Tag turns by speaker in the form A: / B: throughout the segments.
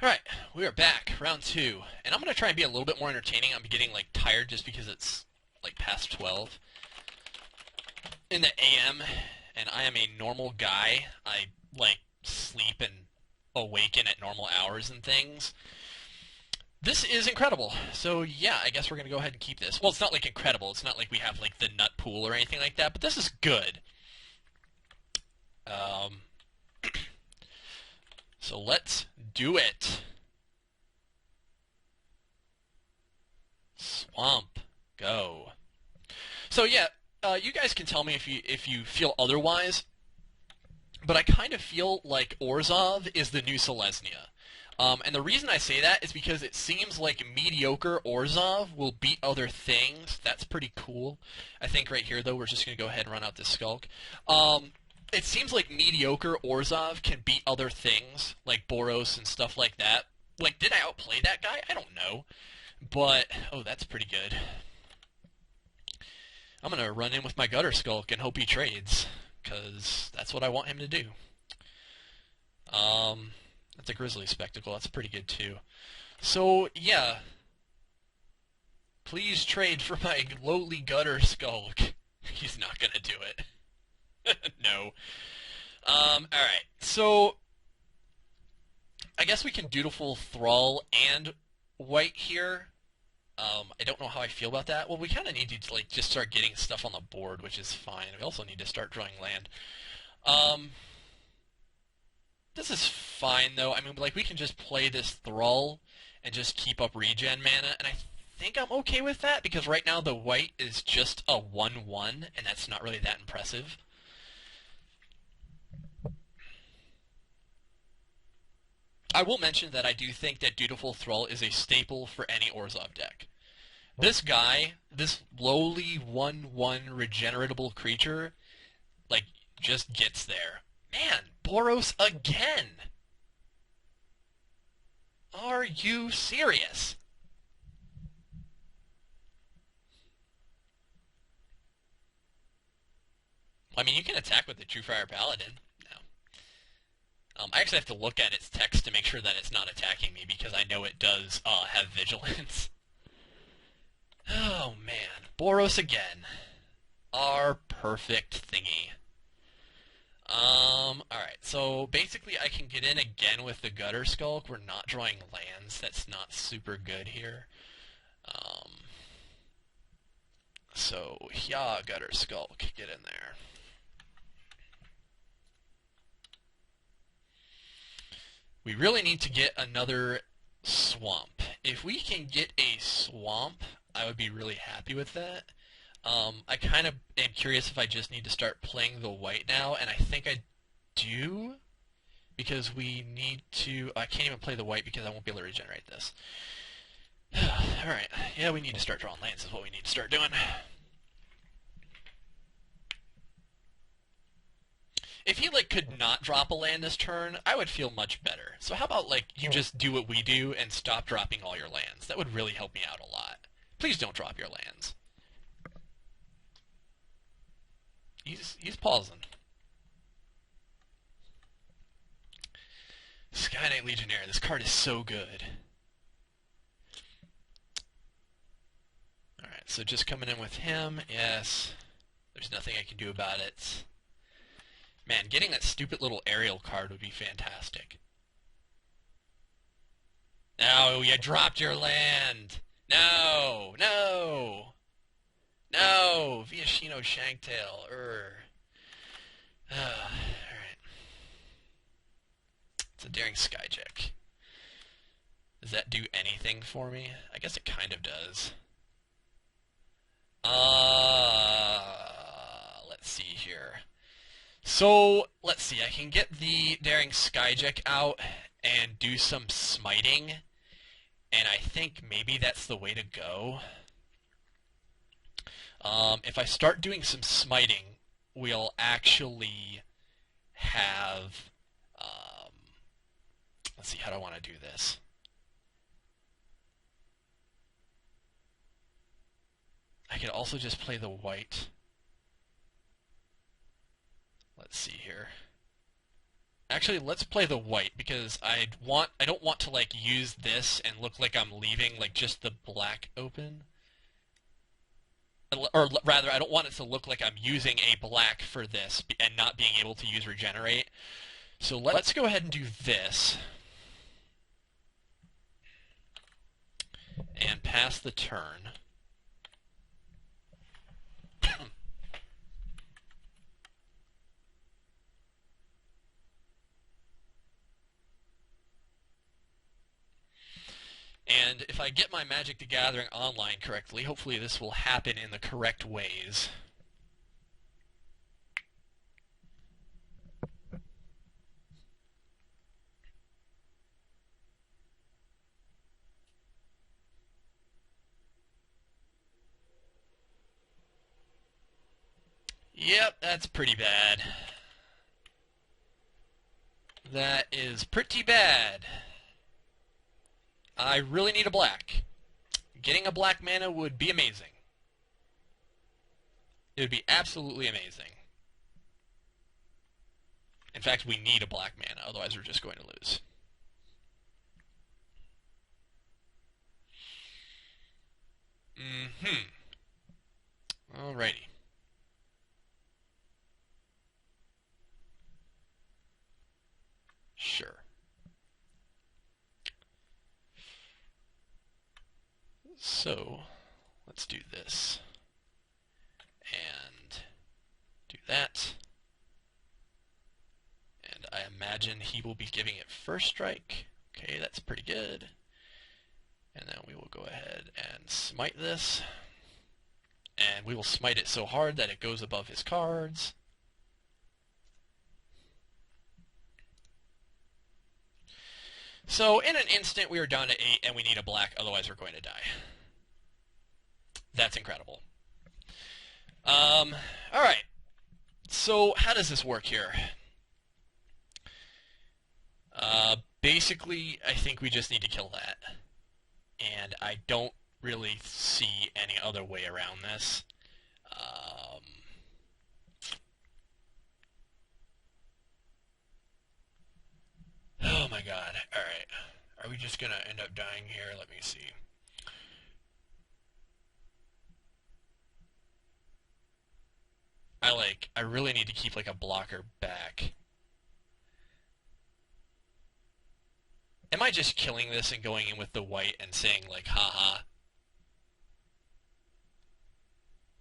A: Alright, we are back, round two, and I'm going to try and be a little bit more entertaining. I'm getting, tired just because it's, past 12 in the AM, and I am a normal guy. I, sleep and awaken at normal hours and things. This is incredible. So, yeah, I guess we're going to go ahead and keep this. Well, it's not, incredible. It's not like we have, the nut pool or anything like that, but this is good. So let's do it. Swamp. Go. So yeah, you guys can tell me if you feel otherwise, but I kind of feel like Orzhov is the new Selesnya. And the reason I say that is because it seems like mediocre Orzhov will beat other things. That's pretty cool. I think right here, though, we're just going to go ahead and run out this Skulk. It seems like mediocre Orzhov can beat other things, like Boros and stuff like that. Did I outplay that guy? I don't know. But, oh, that's pretty good. I'm going to run in with my Gutter Skulk and hope he trades, because that's what I want him to do. That's a Grizzly Spectacle. That's pretty good, too. So, yeah. Please trade for my lowly Gutter Skulk. He's not going to do it. No. Alright. So, I guess we can Dutiful Thrall and White here. I don't know how I feel about that. Well, we kind of need to, just start getting stuff on the board, which is fine. We also need to start drawing land. This is fine, though. I mean, we can just play this Thrall and just keep up regen mana, and I think I'm okay with that, because right now the white is just a 1-1, and that's not really that impressive. I will mention that I do think that Dutiful Thrall is a staple for any Orzhov deck. This guy, this lowly 1-1 regeneratable creature, just gets there. Man, Boros again! Are you serious? I mean, you can attack with the Truefire Paladin. I actually have to look at its text to make sure that it's not attacking me, because I know it does have Vigilance. Oh, man. Boros again. Our perfect thingy. Alright, so basically I can get in again with the Gutter Skulk. We're not drawing lands. That's not super good here. So, yeah, Gutter Skulk, get in there. We really need to get another swamp. If we can get a swamp, I would be really happy with that. I kind of am curious if I just need to start playing the white now, and I think I do, because we need to... I can't even play the white because I won't be able to regenerate this. Alright, yeah, we need to start drawing lands is what we need to start doing. If he, could not drop a land this turn, I would feel much better. So how about, you just do what we do and stop dropping all your lands? That would really help me out a lot. Please don't drop your lands. He's pausing. Sky Knight Legionnaire. This card is so good. Alright, so just coming in with him. Yes. There's nothing I can do about it. Man, getting that stupid little aerial card would be fantastic. No, you dropped your land. No, no. No, Viashino Shanktail. Alright. It's a Daring Skyjack. Does that do anything for me? I guess it kind of does. Let's see here. So, let's see. I can get the Daring Skyjack out and do some smiting, and I think maybe that's the way to go. If I start doing some smiting, we'll actually have... let's see, how do I want to do this? I could also just play the white. Let's see here. Actually, let's play the white because I don't want to like use this and look like I'm leaving like just the black open. Or rather, I don't want it to look like I'm using a black for this and not being able to use regenerate. So let's go ahead and do this. And pass the turn. And if I get my Magic the Gathering online correctly, hopefully this will happen in the correct ways. Yep, that's pretty bad. That is pretty bad. I really need a black. Getting a black mana would be amazing. It would be absolutely amazing. In fact, we need a black mana, otherwise we're just going to lose. Alrighty. Sure. So, let's do this. And do that. And I imagine he will be giving it first strike. Okay, that's pretty good. And then we will go ahead and smite this. And we will smite it so hard that it goes above his cards. So in an instant we are down to 8 and we need a black, otherwise we're going to die. That's incredible. Alright. So how does this work here? Basically, I think we just need to kill that. And I don't really see any other way around this. Oh my god. Alright. Are we just gonna end up dying here? Let me see. I really need to keep like a blocker back. Am I just killing this and going in with the white and saying like, haha?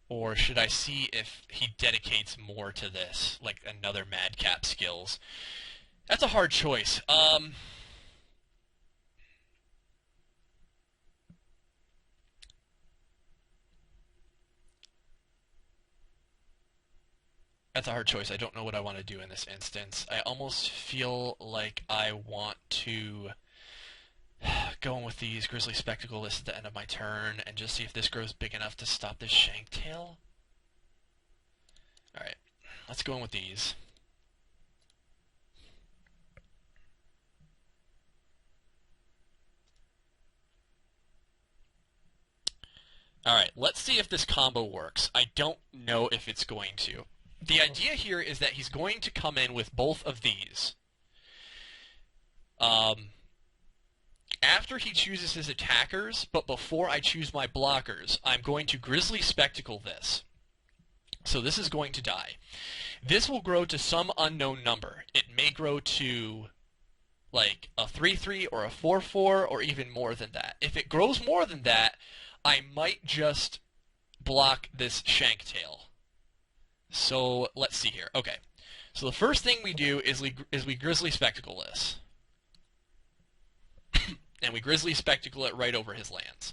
A: Or should I see if he dedicates more to this, like another madcap skills? That's a hard choice. That's a hard choice. I don't know what I want to do in this instance. I almost feel like I want to go in with these Grizzly Spectacle lists at the end of my turn and just see if this grows big enough to stop this Shanktail. Alright, let's go in with these. Alright, let's see if this combo works. I don't know if it's going to. The idea here is that he's going to come in with both of these. After he chooses his attackers, but before I choose my blockers, I'm going to Grizzly Spectacle this. So this is going to die. This will grow to some unknown number. It may grow to like a 3/3 or a 4/4 or even more than that. If it grows more than that, I might just block this Shanktail. So let's see here. Okay, so the first thing we do is we Grizzly Spectacle this. And we Grizzly Spectacle it right over his lands.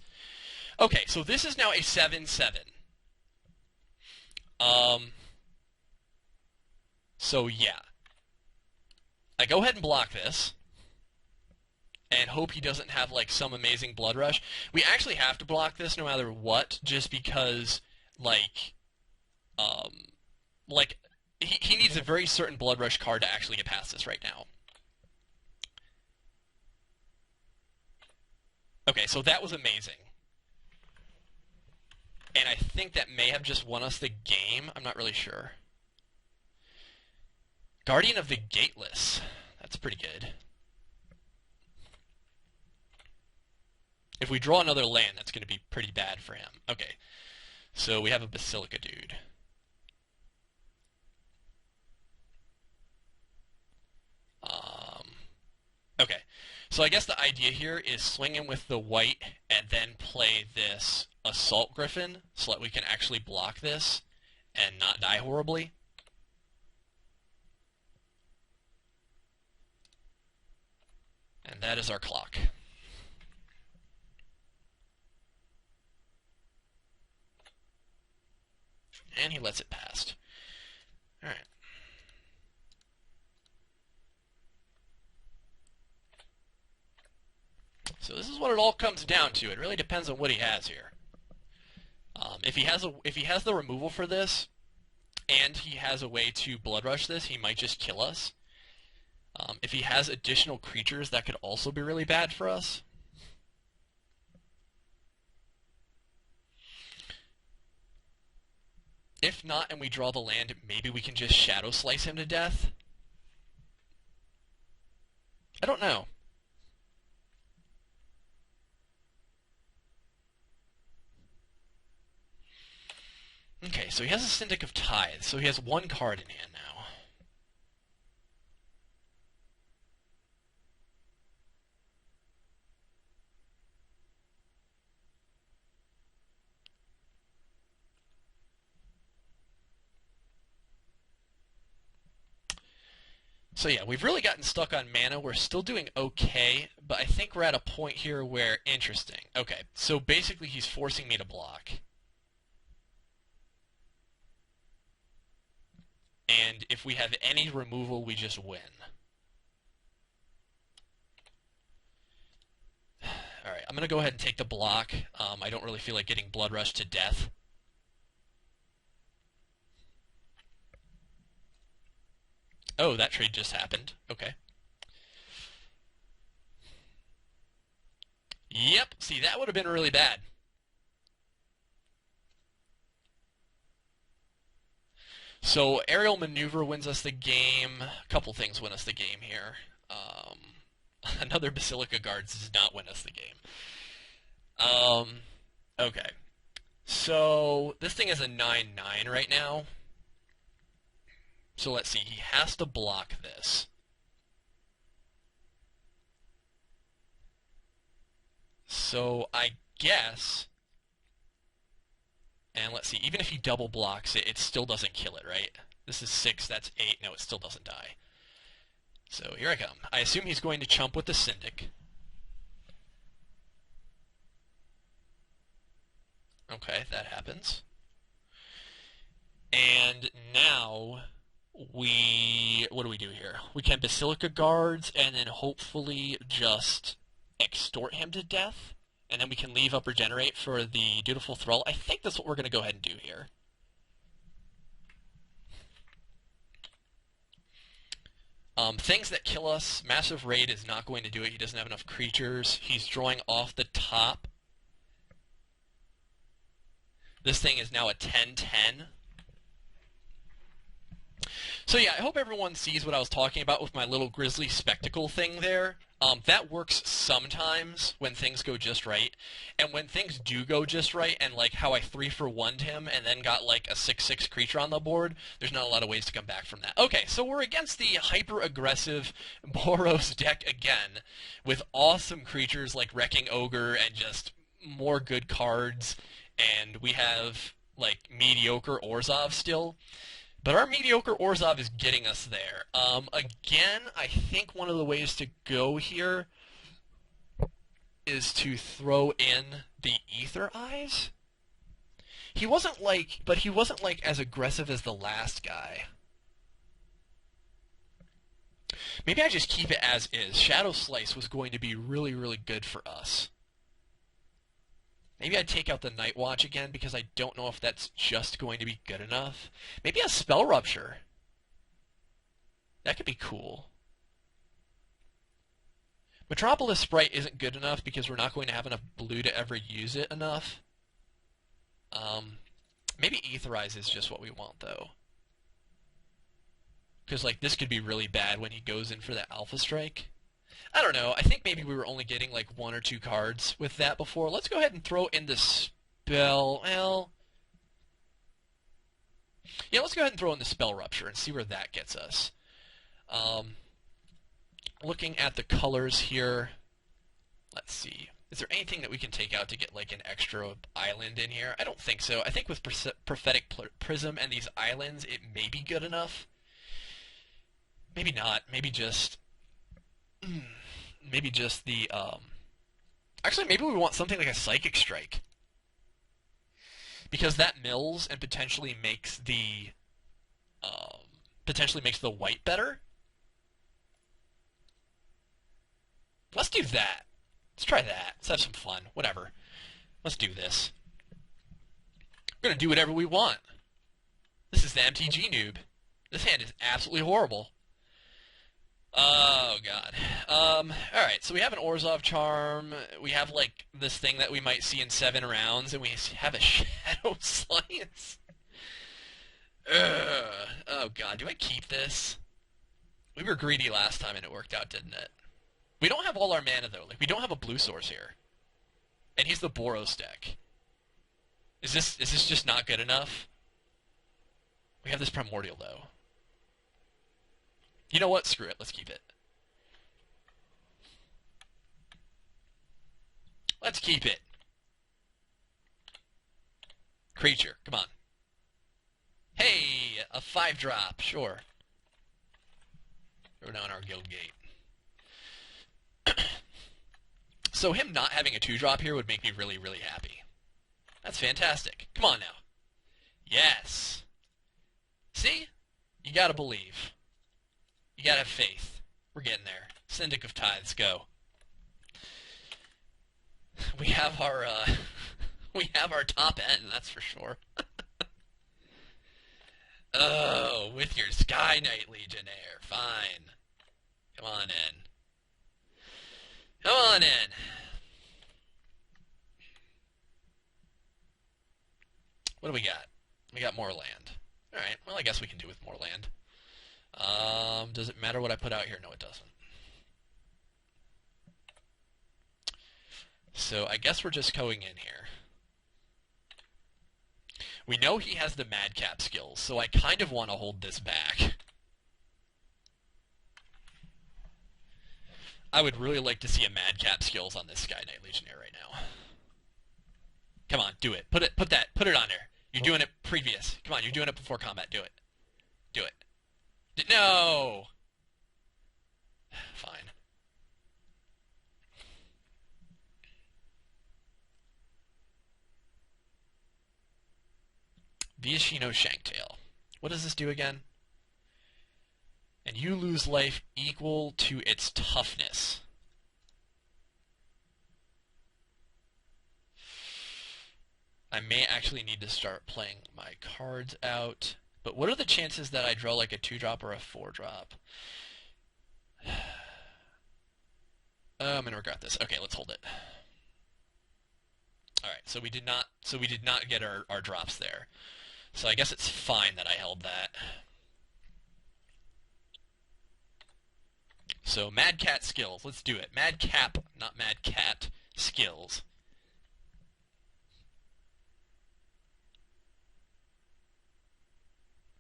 A: Okay, so this is now a 7/7. So yeah. I go ahead and block this. And hope he doesn't have like some amazing blood rush. We actually have to block this no matter what, just because he needs a very certain blood rush card to actually get past this right now. Okay, so that was amazing. And I think that may have just won us the game. I'm not really sure. Guardian of the Gateless. That's pretty good. If we draw another land, that's going to be pretty bad for him. Okay, so we have a Basilica dude. Okay, so I guess the idea here is swing in with the white and then play this Assault Griffin so that we can actually block this and not die horribly. And that is our clock. And he lets it pass. Alright. So this is what it all comes down to. It really depends on what he has here. If he has the removal for this, and he has a way to Blood Rush this, he might just kill us. If he has additional creatures, that could also be really bad for us. If not, and we draw the land, maybe we can just Shadow Slice him to death. I don't know. Okay, so he has a Syndic of Tithes, so he has one card in hand now. So yeah, we've really gotten stuck on mana. We're still doing okay, but I think we're at a point here where, interesting. Okay, so basically he's forcing me to block. And if we have any removal, we just win. Alright, I'm going to go ahead and take the block. I don't really feel like getting Blood Rush to death. Oh, that trade just happened. Okay. Yep, see, that would have been really bad. So, Aerial Maneuver wins us the game. A couple things win us the game here. Another Basilica Guards does not win us the game. Okay. So, this thing is a 9/9 right now. So let's see, he has to block this. So I guess, and let's see, even if he double blocks it, it still doesn't kill it, right? This is 6, that's 8, no, it still doesn't die. So here I come. I assume he's going to chump with the Syndic. Okay, that happens. And now what do we do here? We can Basilica Guards and then hopefully just extort him to death, and then we can leave up Regenerate for the Dutiful Thrall. I think that's what we're going to go ahead and do here. Things that kill us, Massive Raid is not going to do it. He doesn't have enough creatures. He's drawing off the top. This thing is now a 10/10. So yeah, I hope everyone sees what I was talking about with my little Grizzly Spectacle thing there. That works sometimes when things go just right. And when things do go just right, and like how I 3-for-1'd him and then got like a 6/6 creature on the board, there's not a lot of ways to come back from that. Okay, so we're against the hyper-aggressive Boros deck again, with awesome creatures like Wrecking Ogre and just more good cards. And we have like mediocre Orzhov still. But our mediocre Orzhov is getting us there. Again, I think one of the ways to go here is to throw in the Ether Eyes. He wasn't like as aggressive as the last guy. Maybe I just keep it as is. Shadow Slice was going to be really, really good for us. Maybe I'd take out the Night Watch again because I don't know if that's just going to be good enough. Maybe a Spell Rupture. That could be cool. Metropolis Sprite isn't good enough because we're not going to have enough blue to ever use it enough. Maybe Aetherize is just what we want, though. Because, like, this could be really bad when he goes in for that Alpha Strike. I don't know. I think maybe we were only getting, like, 1 or 2 cards with that before. Let's go ahead and throw in the Spell... Well... Yeah, let's go ahead and throw in the Spell Rupture and see where that gets us. Looking at the colors here... Let's see. Is there anything that we can take out to get, like, an extra island in here? I don't think so. I think with Prophetic Prism and these islands, it may be good enough. Maybe not. Maybe just... maybe just the, Actually, maybe we want something like a Psychic Strike. Because that mills and potentially makes the... potentially makes the white better. Let's do that. Let's try that. Let's have some fun. Whatever. Let's do this. We're going to do whatever we want. This is the themtgnoob. This hand is absolutely horrible. Oh, God. Alright, so we have an Orzhov Charm. We have, like, this thing that we might see in 7 rounds, and we have a Shadow Slice. Oh, God. Do I keep this? We were greedy last time, and it worked out, didn't it? We don't have all our mana, though. Like, we don't have a blue source here. And he's the Boros deck. Is this just not good enough? We have this Primordial, though. You know what? Screw it. Let's keep it. Let's keep it. Creature. Come on. Hey! A 5-drop. Sure. Throw down our guild gate. So him not having a 2-drop here would make me really, really happy. That's fantastic. Come on now. Yes. See? You gotta believe. You gotta have faith. We're getting there. Syndic of Tithes, go. We have our top end, that's for sure. Oh, with your Sky Knight Legionnaire. Fine. Come on in. Come on in. What do we got? We got more land. Alright, well, I guess we can do with more land. Does it matter what I put out here? No, it doesn't. So I guess we're just going in here. We know he has the Madcap skills, so I kind of want to hold this back. I would really like to see a Madcap skills on this Sky Knight Legionnaire right now. Come on, do it. Put it on there. You're doing it previous. Come on, you're doing it before combat. Do it. Do it. No! Fine. Viashino Shanktail. What does this do again? And you lose life equal to its toughness. I may actually need to start playing my cards out. But what are the chances that I draw like a 2-drop or a 4-drop? I'm gonna regret this. Okay, let's hold it. Alright, so we did not get our drops there. So I guess it's fine that I held that. So Mad Cat skills, let's do it. Mad Cap, not Mad Cat, skills.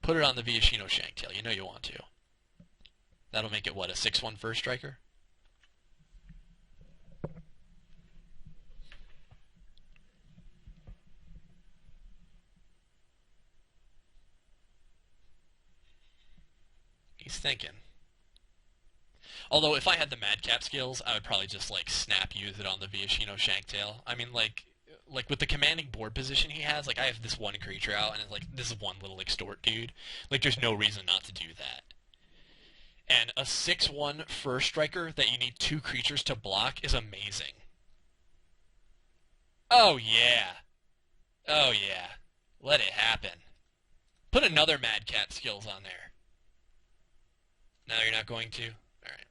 A: Put it on the Viashino Shanktail, you know you want to. That'll make it, what, a 6/1 first striker? He's thinking. Although, if I had the Madcap skills, I would probably just, like, snap use it on the Viashino Shanktail. I mean, like with the commanding board position he has, like, I have this one creature out, and it's like, this is one little extort dude. Like, there's no reason not to do that. And a 6/1 first striker that you need 2 creatures to block is amazing. Oh, yeah. Oh, yeah. Let it happen. Put another Mad Cat skills on there. No, you're not going to? Alright.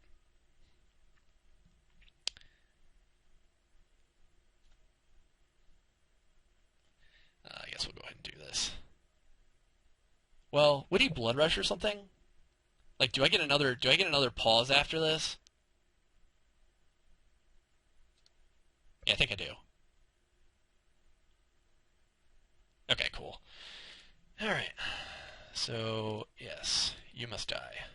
A: I guess we'll go ahead and do this. Well, would he Blood Rush or something? Like, do I get another pause after this? Yeah, I think I do. Okay, cool. Alright. So, yes, you must die.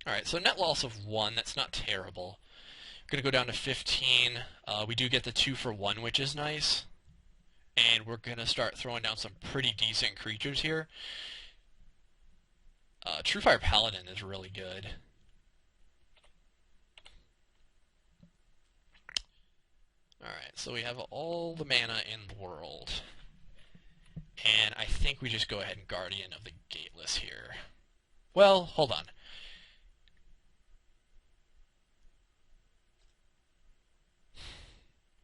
A: Alright, so net loss of 1, that's not terrible. We're going to go down to 15. We do get the 2 for 1, which is nice. And we're going to start throwing down some pretty decent creatures here. Truefire Paladin is really good. Alright, so we have all the mana in the world. And I think we just go ahead and Guardian of the Gateless here. Well, hold on.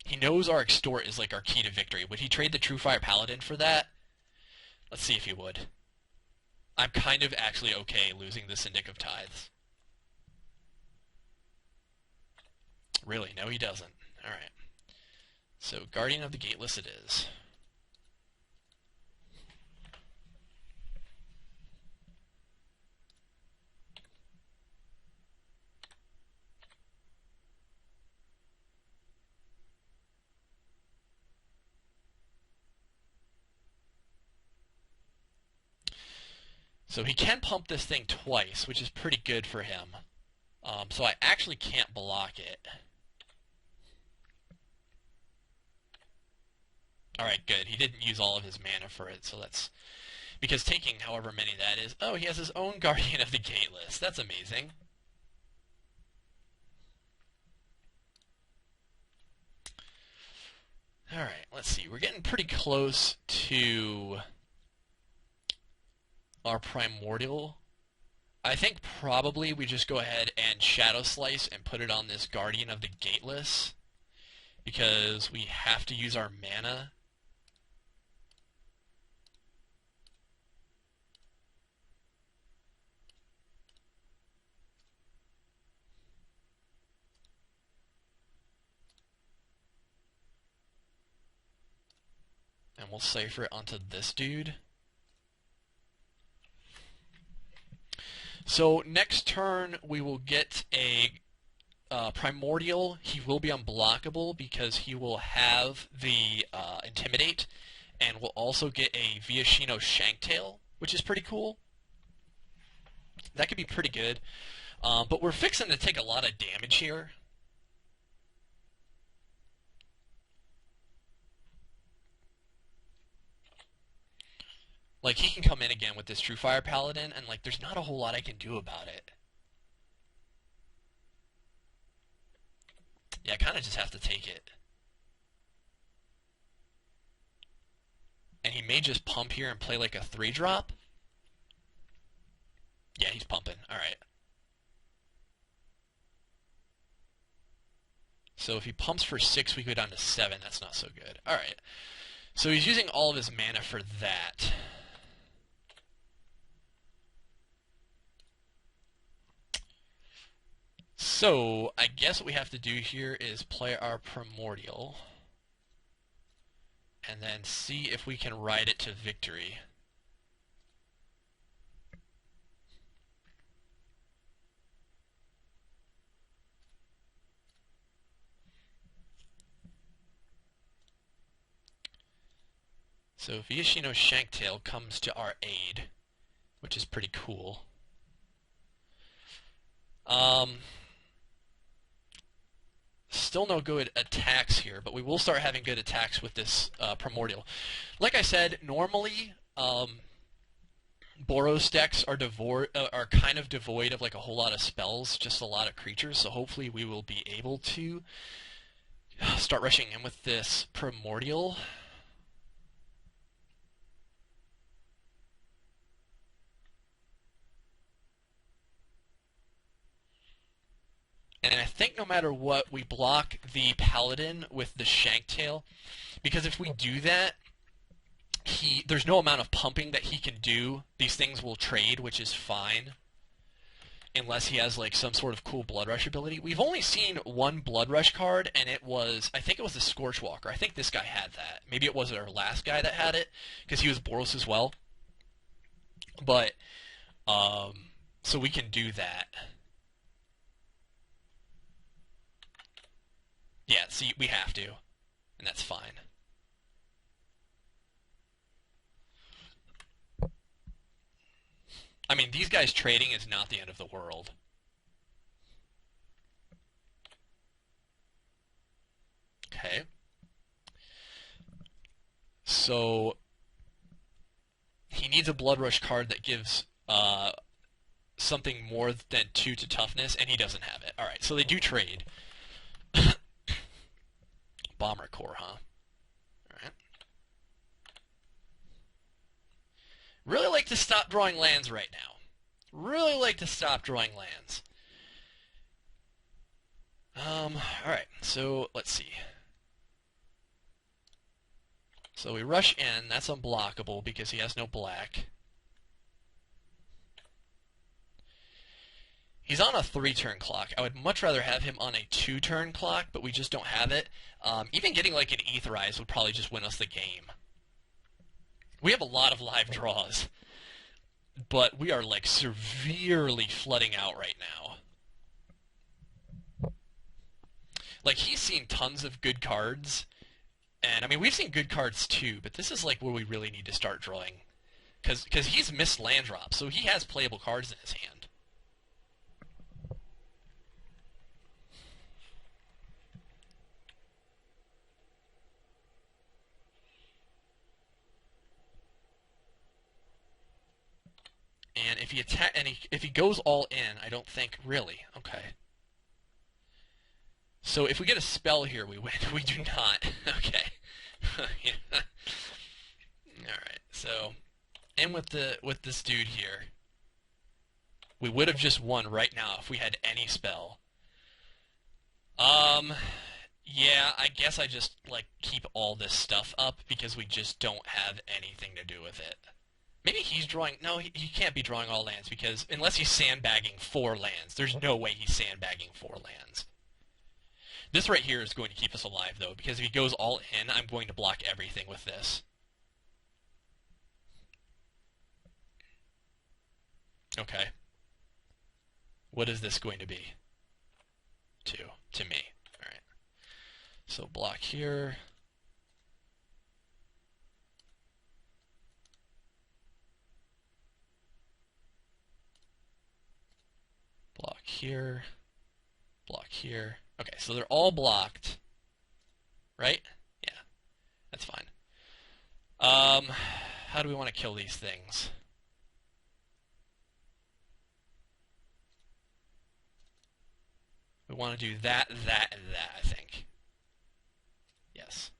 A: He knows our Extort is like our key to victory. Would he trade the Truefire Paladin for that? Let's see if he would. I'm kind of actually okay losing the Syndic of Tithes. Really? No, he doesn't. Alright. So, Guardian of the Gateless it is. So he can pump this thing twice, which is pretty good for him. So I actually can't block it. Alright, good. He didn't use all of his mana for it, so that's... Because taking however many that is... Oh, he has his own Guardian of the Gateless. That's amazing. Alright, let's see. We're getting pretty close to our Primordial. I think probably we just go ahead and Shadow Slice and put it on this Guardian of the Gateless, because we have to use our mana. And we'll cipher it onto this dude. So next turn we will get a Primordial. He will be unblockable because he will have the Intimidate, and we'll also get a Viashino Shanktail, which is pretty cool. That could be pretty good. But we're fixing to take a lot of damage here. Like, he can come in again with this Truefire Paladin, and, like, there's not a whole lot I can do about it. Yeah, I kind of just have to take it. And he may just pump here and play, like, a 3-drop. Yeah, he's pumping. Alright. So if he pumps for 6, we go down to 7. That's not so good. Alright. So he's using all of his mana for that. So, I guess what we have to do here is play our Primordial, and then see if we can ride it to victory. So Viashino Shanktail comes to our aid, which is pretty cool. Still no good attacks here, but we will start having good attacks with this Primordial. Like I said, normally Boros decks are kind of devoid of like a whole lot of spells, just a lot of creatures. So hopefully we will be able to start rushing in with this Primordial. And I think no matter what, we block the Paladin with the Shanktail, because if we do that, there's no amount of pumping that he can do. These things will trade, which is fine. unless he has like some sort of cool Blood Rush ability. We've only seen one Blood Rush card, and I think it was the Scorchwalker. I think this guy had that. Maybe it was our last guy that had it, because he was Boros as well. But, so we can do that. Yeah, see, we have to, and that's fine. I mean, these guys trading is not the end of the world. Okay. So, he needs a Blood Rush card that gives something more than 2 to toughness, and he doesn't have it. Alright, so they do trade. Bomber Core, huh? Alright. Really like to stop drawing lands right now. Really like to stop drawing lands. Alright, so let's see. So we rush in, that's unblockable because he has no black. He's on a 3-turn clock. I would much rather have him on a 2-turn clock, but we just don't have it. Even getting like an Aetherize would probably just win us the game. We have a lot of live draws, but we are like severely flooding out right now. Like, he's seen tons of good cards, and I mean, we've seen good cards too, but this is like where we really need to start drawing. Because he's missed land drops, so he has playable cards in his hand. And if he goes all in, I don't think really. Okay. So if we get a spell here, we win. We do not. Okay. Yeah. All right. So, and with this dude here, we would have just won right now if we had any spell. Yeah, I guess I just like keep all this stuff up because we just don't have anything to do with it. Maybe he's drawing... No, he can't be drawing all lands, because unless he's sandbagging 4 lands, there's no way he's sandbagging 4 lands. This right here is going to keep us alive, though, because if he goes all in, I'm going to block everything with this. Okay. What is this going to be? 2. To me. Alright. So block here... Block here, block here. Okay, so they're all blocked, right? Yeah, that's fine. How do we want to kill these things? We want to do that, that, and that, I think. Yes.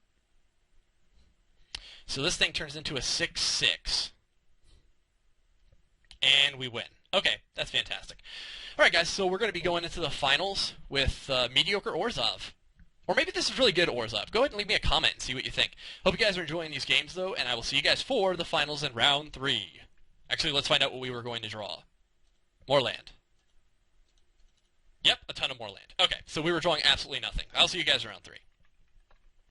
A: So this thing turns into a 6/6. And we win. Okay, that's fantastic. Alright guys, so we're going to be going into the finals with mediocre Orzhov. Or maybe this is really good Orzhov. Go ahead and leave me a comment and see what you think. Hope you guys are enjoying these games though, and I will see you guys for the finals in round 3. Actually, let's find out what we were going to draw. More land. Yep, a ton of more land. Okay, so we were drawing absolutely nothing. I'll see you guys in round 3.